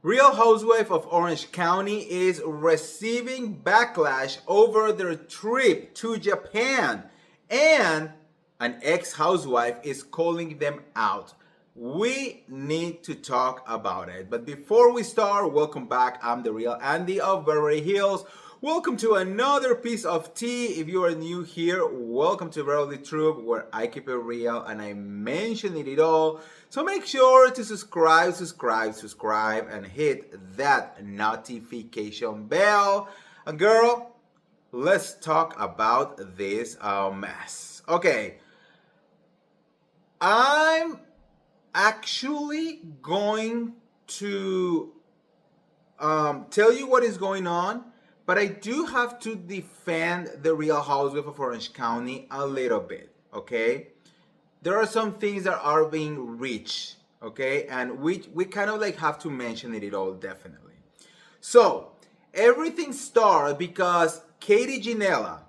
Real Housewife of Orange County is receiving backlash over their trip to Japan, and an ex-housewife is calling them out. We need to talk about it. But before we start, welcome back. I'm the real Andy of Beverly Hills. Welcome to another piece of tea. If you are new here, welcome to Beverly Troop, where I keep it real and I mention it all. So make sure to subscribe, and hit that notification bell. And girl, let's talk about this mess. Okay, I'm actually going to tell you what is going on, but I do have to defend the Real Housewife of Orange County a little bit, okay? There are some things that are being reached, okay? And we kind of like have to mention it all, definitely. So, everything started because Katie Janella,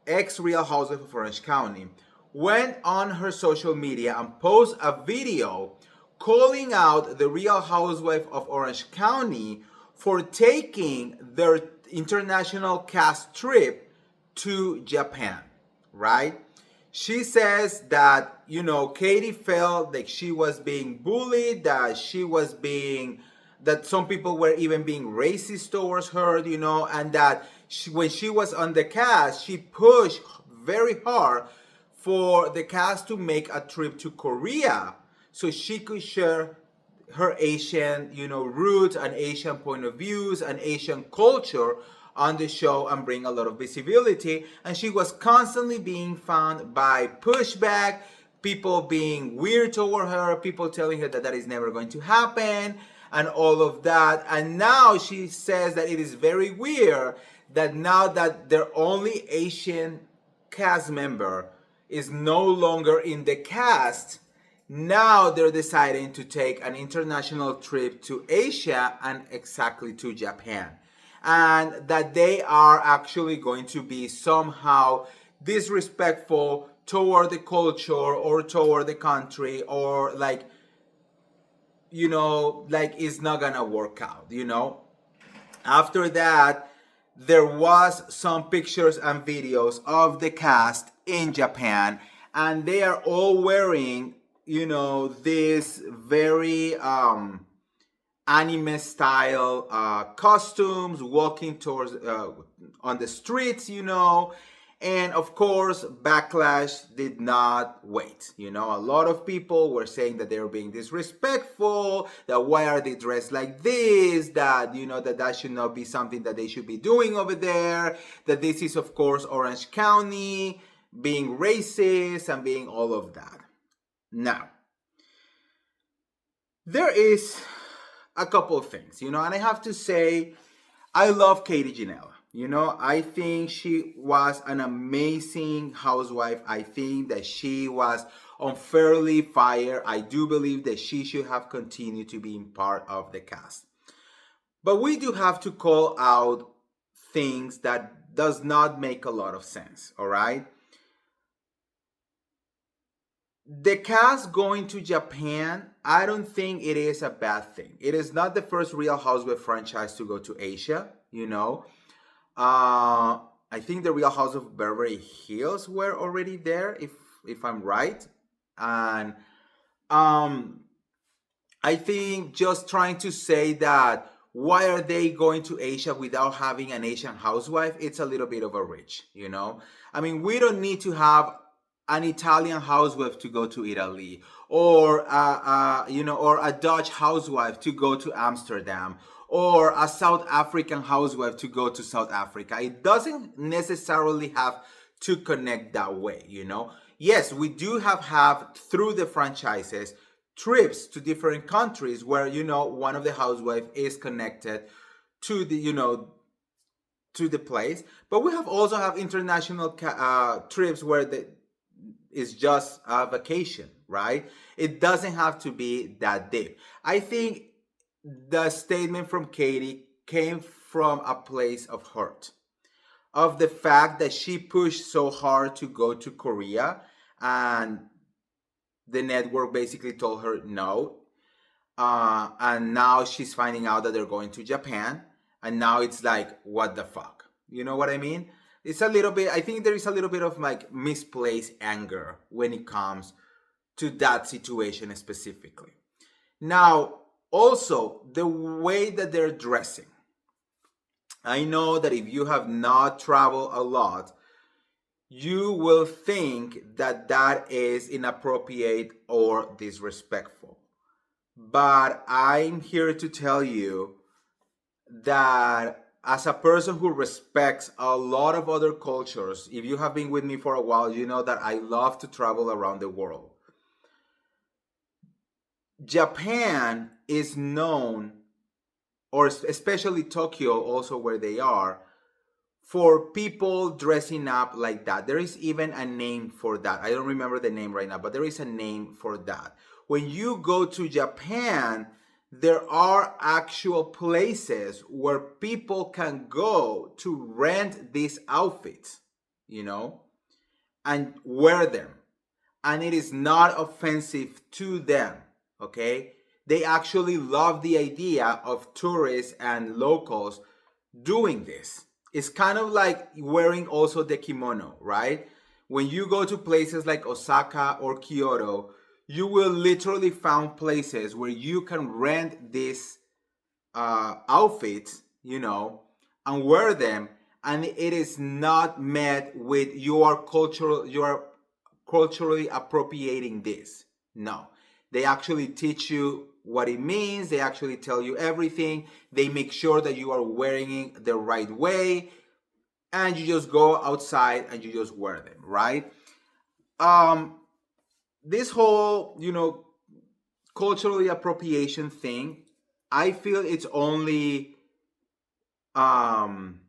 ex-Real Housewife of Orange County, went on her social media and posted a video calling out the Real Housewife of Orange County for taking their international cast trip to Japan, right? She says that, Katie felt like she was being bullied, that some people were even being racist towards her, and that when she was on the cast, she pushed very hard for the cast to make a trip to Korea so she could share her Asian, roots and Asian point of views and Asian culture on the show and bring a lot of visibility. And she was constantly being found by pushback, people being weird toward her, people telling her that that is never going to happen, and all of that. And now she says that it is very weird that now that their only Asian cast member is no longer in the cast, now they're deciding to take an international trip to Asia and exactly to Japan. And that they are actually going to be somehow disrespectful toward the culture or toward the country, or like it's not gonna work out, After that, there was some pictures and videos of the cast in Japan, and they are all wearing this very anime style costumes, walking towards on the streets, and of course Backlash did not wait. A lot of people were saying that they were being disrespectful, that why are they dressed like this, that that should not be something that they should be doing over there, that this is of course Orange County being racist and being all of that. Now, there is a couple of things, and I have to say, I love Katie Janella. I think she was an amazing housewife. I think that she was unfairly fired. I do believe that she should have continued to be part of the cast. But we do have to call out things that does not make a lot of sense, all right? The cast going to Japan, I don't think it is a bad thing. It is not the first Real Housewives franchise to go to Asia, I think the Real House of Beverly Hills were already there, if I'm right. And I think just trying to say that why are they going to Asia without having an Asian housewife, it's a little bit of a reach, I mean, we don't need to have an Italian housewife to go to Italy, or or a Dutch housewife to go to Amsterdam, or a South African housewife to go to South Africa. It doesn't necessarily have to connect that way, Yes, we do have through the franchises trips to different countries where one of the housewives is connected to the to the place, but we also have international trips where it's just a vacation, right? It doesn't have to be that deep. I think the statement from Katie came from a place of hurt, of the fact that she pushed so hard to go to Korea, and the network basically told her no. And now she's finding out that they're going to Japan, and now it's like, what the fuck? You know what I mean? It's a little bit. I think there is a little bit of like misplaced anger when it comes to that situation specifically. Now, also the way that they're dressing. I know that if you have not traveled a lot, you will think that that is inappropriate or disrespectful. But I'm here to tell you that as a person who respects a lot of other cultures, if you have been with me for a while, you know that I love to travel around the world. Japan is known, or especially Tokyo, also where they are, for people dressing up like that. There is even a name for that. I don't remember the name right now, but there is a name for that. When you go to Japan, there are actual places where people can go to rent these outfits, you know, and wear them. And it is not offensive to them, okay? They actually love the idea of tourists and locals doing this. It's kind of like wearing also the kimono, right? When you go to places like Osaka or Kyoto, you will literally find places where you can rent these outfits, you know, and wear them, and it is not met with you are culturally appropriating this. No, they actually teach you what it means. They actually tell you everything. They make sure that you are wearing it the right way, and you just go outside and you just wear them, right? Um, this whole, you know, culturally appropriation thing, I feel it's only, um,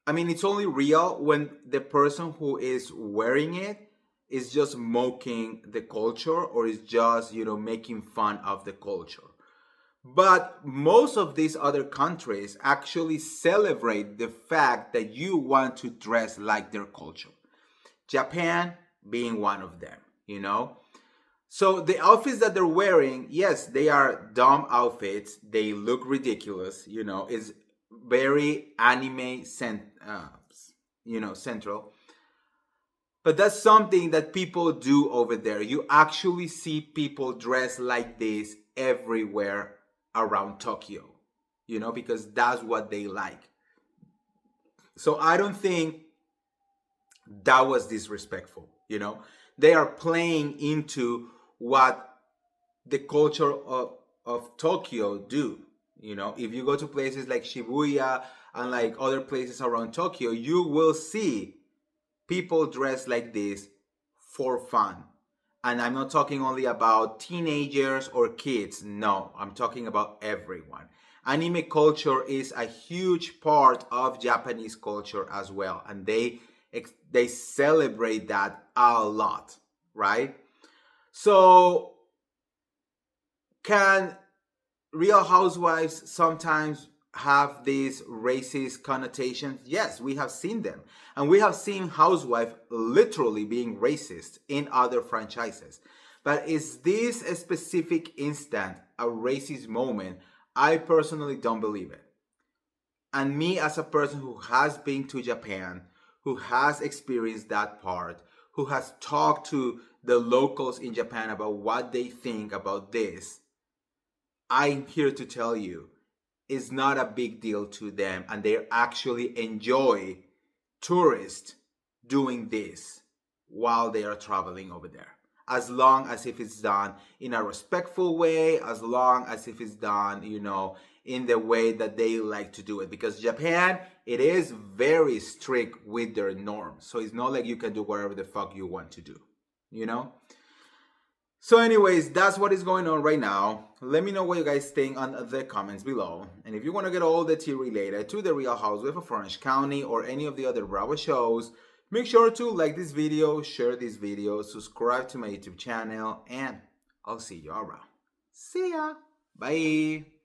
I mean, it's only real when the person who is wearing it is just mocking the culture or is just, you know, making fun of the culture. But most of these other countries actually celebrate the fact that you want to dress like their culture. Japan being one of them, you know? So the outfits that they're wearing, yes, they are dumb outfits. They look ridiculous, you know, it's very you know, central. But that's something that people do over there. You actually see people dress like this everywhere around Tokyo, you know, because that's what they like. So I don't think that was disrespectful, you know. They are playing into what the culture of Tokyo do. You know, if you go to places like Shibuya and like other places around Tokyo, you will see people dressed like this for fun. And I'm not talking only about teenagers or kids. No, I'm talking about everyone. Anime culture is a huge part of Japanese culture as well, and they celebrate that a lot, right? So, can Real Housewives sometimes have these racist connotations? Yes, we have seen them. And we have seen Housewife literally being racist in other franchises. But is this a specific instant a racist moment? I personally don't believe it. And me, as a person who has been to Japan, who has experienced that part, who has talked to the locals in Japan about what they think about this, I'm here to tell you it's not a big deal to them, and they actually enjoy tourists doing this while they are traveling over there. As long as if it's done in a respectful way, as long as if it's done, you know, in the way that they like to do it. Because Japan, it is very strict with their norms. So it's not like you can do whatever the fuck you want to do, you know? So anyways, that's what is going on right now. Let me know what you guys think on the comments below. And if you want to get all the tea related to the Real Housewives of Orange County or any of the other Bravo shows, make sure to like this video, share this video, subscribe to my YouTube channel, and I'll see you around. See ya. Bye.